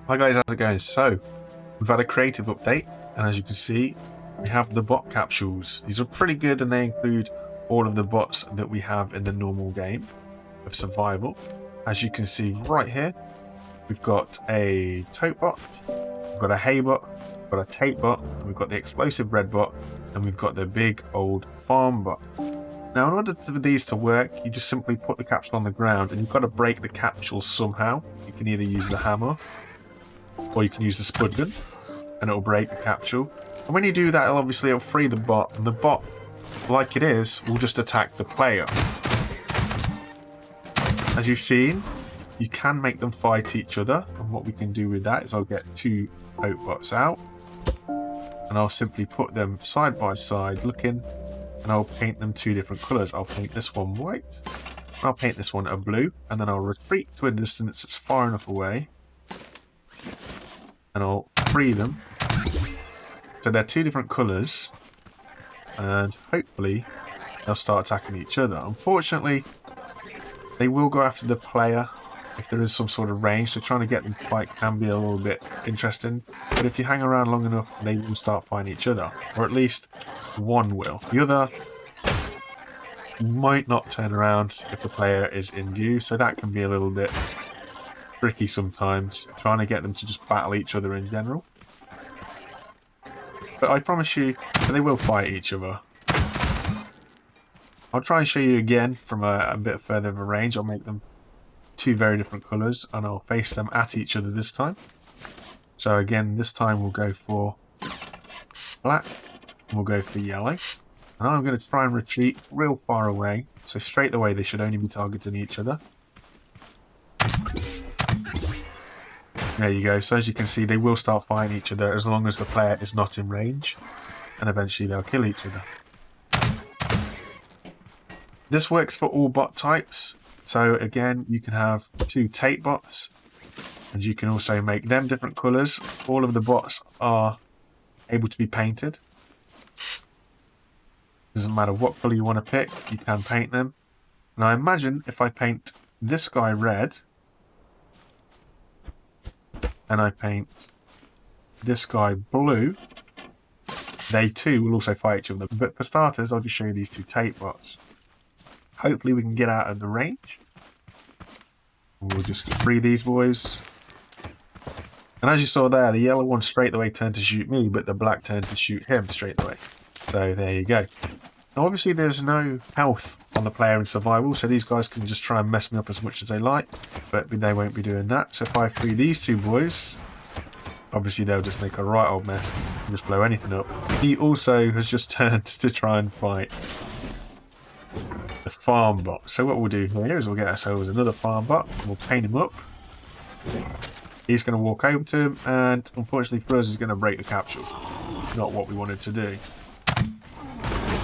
Hi guys, how's it going? So, we've had a creative update, and as you can see, we have the bot capsules. These are pretty good, and they include all of the bots that we have in the normal game of survival. As you can see right here, we've got a tote bot, we've got a hay bot, we've got a tape bot, we've got the explosive red bot, and we've got the big old farm bot. Now, in order for these to work, you just simply put the capsule on the ground, and you've got to break the capsule somehow. You can either use the hammer, or you can use the spud gun, and it'll break the capsule. And when you do that, it'll free the bot, and the bot, like it is, will just attack the player. As you've seen, you can make them fight each other, and what we can do with that is I'll get two hope bots out, and I'll simply put them side by side looking, and I'll paint them two different colours. I'll paint this one white, and I'll paint this one a blue, and then I'll retreat to a distance that's far enough away, and I'll free them. So they're two different colours, and hopefully they'll start attacking each other. Unfortunately, they will go after the player if there is some sort of range, so trying to get them to fight can be a little bit interesting. But if you hang around long enough, they will start fighting each other, or at least one will. The other might not turn around if the player is in view, so that can be a little bit tricky sometimes, trying to get them to just battle each other in general. But I promise you that they will fight each other. I'll try and show you again from a bit further of a range. I'll make them two very different colours, and I'll face them at each other this time. So again, this time we'll go for black, and we'll go for yellow. And I'm going to try and retreat real far away, so straight away they should only be targeting each other. There you go. So as you can see, they will start fighting each other as long as the player is not in range, and eventually they'll kill each other. This works for all bot types. So again, you can have two tape bots, and you can also make them different colours. All of the bots are able to be painted. Doesn't matter what colour you want to pick, you can paint them. And I imagine if I paint this guy red, and I paint this guy blue, they too will also fight each other. But for starters, I'll just show you these two tape bots. Hopefully we can get out of the range. We'll just free these boys. And as you saw there, the yellow one straight away turned to shoot me, but the black turned to shoot him straight away. So there you go. Now obviously there's no health on the player in survival, so these guys can just try and mess me up as much as they like, but they won't be doing that. So if I free these two boys, obviously they'll just make a right old mess and just blow anything up. He also has just turned to try and fight the farm bot. So what we'll do here is we'll get ourselves another farm bot, we'll paint him up. He's going to walk over to him, and unfortunately for us, he's going to break the capsule. Not what we wanted to do.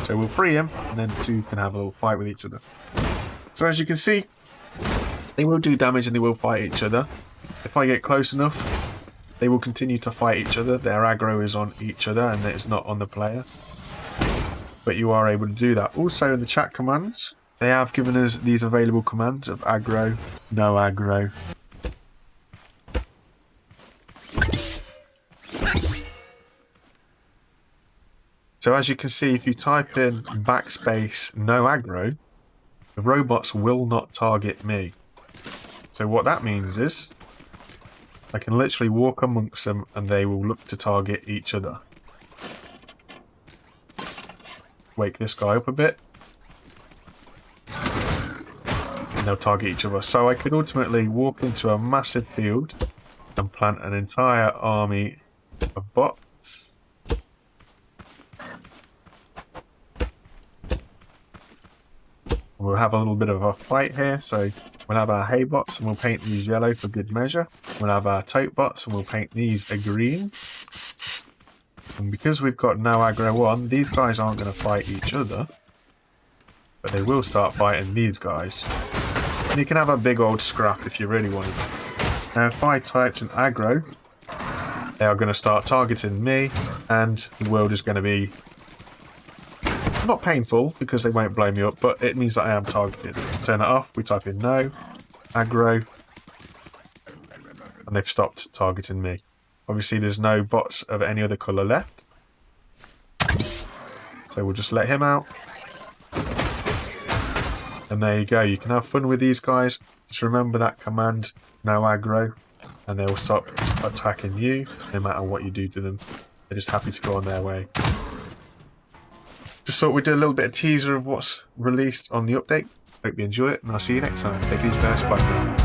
So we'll free him, and then the two can have a little fight with each other. So as you can see, they will do damage and they will fight each other. If I get close enough, they will continue to fight each other. Their aggro is on each other, and it's not on the player. But you are able to do that. Also in the chat commands, they have given us these available commands of aggro, no aggro. So as you can see, if you type in backspace no aggro, the robots will not target me. So what that means is I can literally walk amongst them and they will look to target each other. Wake this guy up a bit, and they'll target each other. So I could ultimately walk into a massive field and plant an entire army of bots. We'll have a little bit of a fight here, so we'll have our hay bots and we'll paint these yellow for good measure. We'll have our tote bots and we'll paint these a green. And because we've got no aggro on, these guys aren't going to fight each other, but they will start fighting these guys. And you can have a big old scrap if you really wanted. Now if I typed in aggro, they are going to start targeting me, and the world is going to be not painful because they won't blow me up, but it means that I am targeted. To turn that off, we type in no, aggro, and they've stopped targeting me. Obviously there's no bots of any other colour left, so we'll just let him out. And there you go, you can have fun with these guys. Just remember that command, no aggro, and they will stop attacking you no matter what you do to them. They're just happy to go on their way. Just thought we'd do a little bit of teaser of what's released on the update. Hope you enjoy it, and I'll see you next time. Take these guys, bye for now.